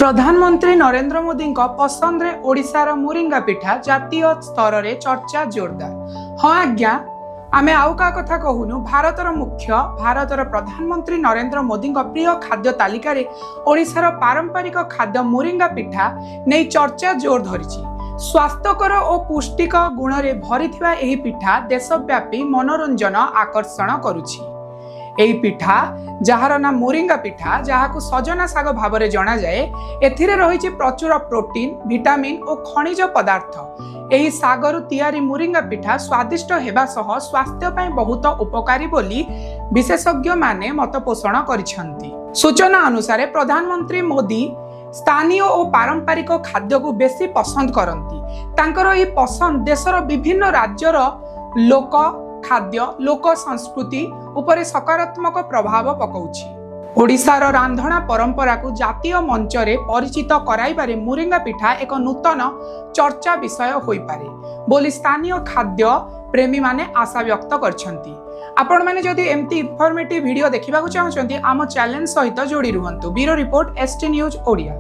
प्रधानमंत्री नरेंद्र मोदी पसंद रे ओडिशार मुरिंगा पिठा जातीय स्तर रे चर्चा जोरदार। हाँ आज्ञा, आमे आउ का कथा कहूनु। भारतर मुख्य भारतर प्रधानमंत्री नरेंद्र मोदी प्रिय खाद्य तालिका रे ओडिशार पारंपरिक खाद्य मुरिंगा पिठा नै चर्चा जोर धरिछि। स्वास्थ्यकर और पुष्टिक गुण रे भरिथिबा एही पिठा देशव्यापी मनोरंजन आकर्षण करुछि। एही पिठा जहार ना मोरिंगा पिठा जहाकु सजना साग भाव में जना जाए, एथिरे रहिछि प्रचुर प्रोटीन, विटामिन और खनिज पदार्थ। एही सागरु तैयारी मोरिंगा पिठा स्वादिष्ट हेबा सह स्वास्थ्य पई बहुत उपकारी बोली विशेषज्ञ माने मत पोषण करिसेंती। सूचना अनुसार प्रधानमंत्री मोदी स्थानीय और पारंपरिक खाद्य को बेसी पसंद करती। तांकर एही पसंद देशर विभिन्न राज्यर लोक खाद्य लोक संस्कृति उपरे सकारात्मक प्रभाव पकाउछि। ओडिशार रांधणा परंपरा को जातीय मंच रे परिचित कराइबारे मुरिंगा पिठा एक नूतन चर्चा विषय होई पारे बोली स्थानीय खाद्य प्रेमी माने आशा व्यक्त करछंती। आपण माने जदि एमती इन्फॉर्मेटिव वीडियो देखिबाकू चाहछंती आम चैनल सहित जोड़ी रुहंतु। Bureau report ST news Odia.